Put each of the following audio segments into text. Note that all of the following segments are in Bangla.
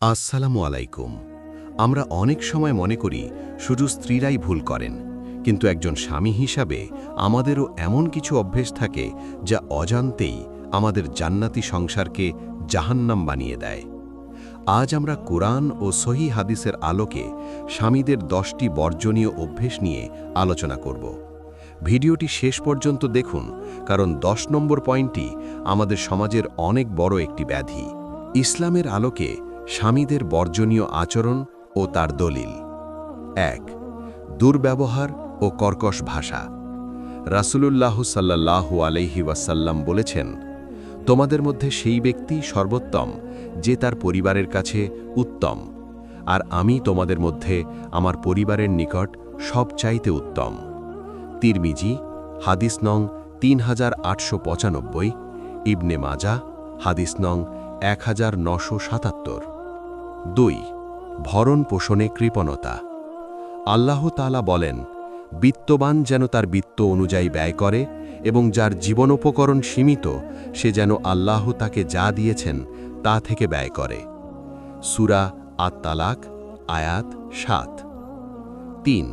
আসসালামু আলাইকুম। আমরা অনেক সময় মনে করি শুধু স্ত্রীরাই ভুল করেন, কিন্তু একজন স্বামী হিসাবে আমাদেরও এমন কিছু অভ্যেস থাকে যা অজান্তেই আমাদের জান্নাতি সংসারকে জাহান্নাম বানিয়ে দেয়। আজ আমরা কোরআন ও সহি হাদিসের আলোকে স্বামীদের 10টি বর্জনীয় অভ্যেস নিয়ে আলোচনা করব। ভিডিওটি শেষ পর্যন্ত দেখুন, কারণ 10 নম্বর পয়েন্টটি আমাদের সমাজের অনেক বড় একটি ব্যাধি। ইসলামের আলোকে স্বামীদের বর্জনীয় আচরণ ও তার দলিল। 1. দুর্ব্যবহার ও কর্কশ ভাষা। রাসূলুল্লাহ সাল্লাল্লাহু আলাইহি ওয়াসাল্লাম বলেছেন, তোমাদের মধ্যে সেই ব্যক্তি সর্বোত্তম যে তার পরিবারের কাছে উত্তম, আর আমি তোমাদের মধ্যে আমার পরিবারের নিকট সবচাইতে উত্তম। তিরমিজি, হাদিস নং 3895, ইবনে মাজাহ, হাদিস নং 1977। 2. ভরণ পোষণে কৃপণতা। আল্লাহ তাআলা বলেন, বিত্তবান যেন তার বিত্ত অনুযায়ী ব্যয় করে, এবং যার জীবনোপকরণ সীমিত সে যেন আল্লাহ তাকে যা দিয়েছেন তা থেকে ব্যয় করে। সূরা আত-তালাক, আয়াত 7। 3.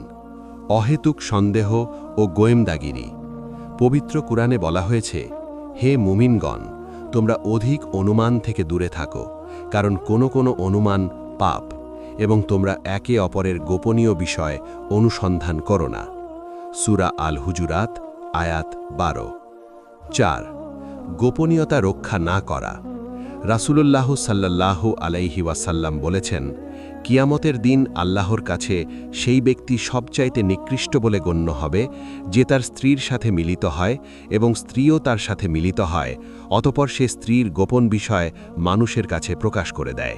অহেতুক সন্দেহ ও গোয়েন্দাগিরি। পবিত্র কুরআনে বলা হয়েছে, হে মুমিনগণ, তোমরা অধিক অনুমান থেকে দূরে থাকো, কারণ কোনো কোনো অনুমান পাপ, এবং তোমরা একে অপরের গোপনীয় বিষয় অনুসন্ধান করো না। সূরা আল হুজুরাত, আয়াত 12। 4. গোপনীয়তা রক্ষা না করা। রাসূলুল্লাহ সাল্লাল্লাহু আলাইহি ওয়াসাল্লাম বলেছেন, কিয়ামতের দিন আল্লাহর কাছে সেই ব্যক্তি সবচাইতে নিকৃষ্ট বলে গণ্য হবে যে তার স্ত্রীর সাথে মিলিত হয় এবং স্ত্রীও তার সাথে মিলিত হয়, অতঃপর সে স্ত্রীর গোপন বিষয় মানুষের কাছে প্রকাশ করে দেয়।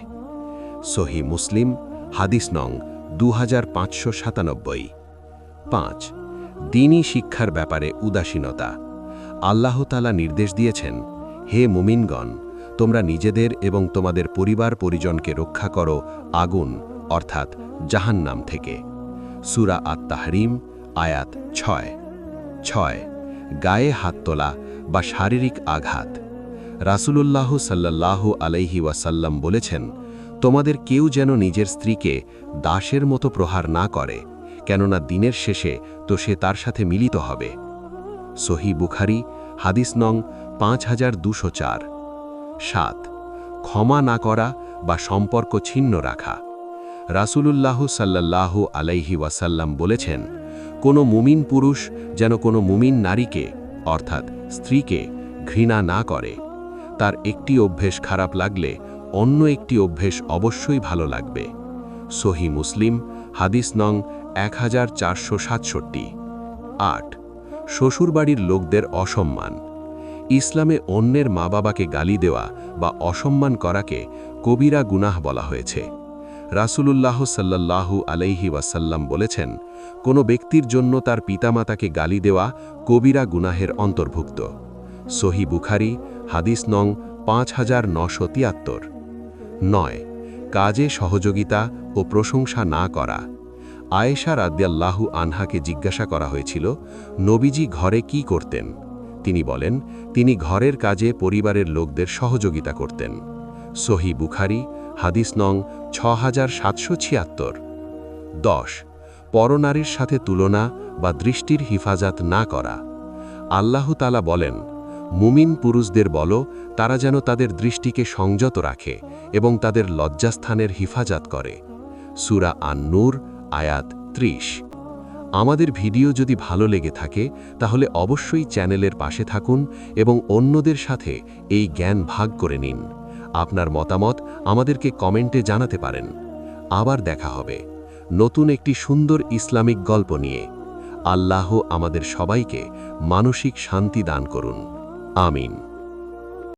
সহি মুসলিম, হাদিস নং 2597। 5. দ্বীনি শিক্ষার ব্যাপারে উদাসীনতা। আল্লাহ তাআলা নির্দেশ দিয়েছেন, হে মুমিনগণ, তোমরা নিজেদের এবং তোমাদের পরিবার পরিজনকে রক্ষা করো আগুন অর্থাৎ জাহান্নাম থেকে। সূরা আত-তাহরিম, আয়াত 6। 6. গায়ে হাত তোলা বা শারীরিক আঘাত। রাসূলুল্লাহ সাল্লাল্লাহু আলাইহি ওয়াসাল্লাম বলেছেন, তোমাদের কেউ যেন নিজের স্ত্রীকে দাসের মতো প্রহার না করে, কেননা দিনের শেষে তো সে তার সাথে মিলিত হবে। সহি বুখারী, হাদিস নং 5204। 7. ক্ষমা না করা বা সম্পর্ক ছিন্ন রাখা। রাসূলুল্লাহ সাল্লাল্লাহু আলাইহি ওয়াসাল্লাম বলেছেন, কোনো মুমিন পুরুষ যেন কোনো মুমিন নারীকে অর্থাৎ স্ত্রীকে ঘৃণা না করে। তার একটি অভ্যেস খারাপ লাগলে অন্য একটি অভ্যেস অবশ্যই ভালো লাগবে। সহি মুসলিম, হাদিস নং 1467। 8. শ্বশুরবাড়ির লোকদের অসম্মান। ইসলামে অন্যের মা বাবাকে গালি দেওয়া বা অসম্মান করাকে কবিরা গুনাহ বলা হয়েছে। রাসূলুল্লাহ সাল্লাল্লাহু আলাইহি ওয়াসাল্লাম বলেছেন, কোনো ব্যক্তির জন্য তার পিতামাতাকে গালি দেওয়া কবিরা গুনাহের অন্তর্ভুক্ত। সহি বুখারী, হাদিস নং 5973। 9. কাজে সহযোগিতা ও প্রশংসা না করা। আয়েশা রাদিয়াল্লাহু আনহাকে জিজ্ঞাসা করা হয়েছিল, নবীজি ঘরে কি করতেন? তিনি বলেন, তিনি ঘরের কাজে পরিবারের লোকদের সহযোগিতা করতেন। সহি বুখারী, হাদিস নং 6776। 10. পরনারীর সাথে তুলনা বা দৃষ্টির হিফাজত না করা। আল্লাহ তাআলা বলেন, মুমিন পুরুষদের বলো তারা যেন তাদের দৃষ্টিকে সংযত রাখে এবং তাদের লজ্জাস্থানের হিফাজত করে। সূরা আন-নূর, আয়াত 30। আমাদের ভিডিও যদি ভালো লেগে থাকে তাহলে অবশ্যই চ্যানেলের পাশে থাকুন এবং অন্যদের সাথে এই জ্ঞান ভাগ করে নিন। আপনার মতামত আমাদেরকে কমেন্টে জানাতে পারেন। আবার দেখা হবে নতুন একটি সুন্দর ইসলামিক গল্প নিয়ে। আল্লাহ আমাদের সবাইকে মানসিক শান্তি দান করুন। আমিন।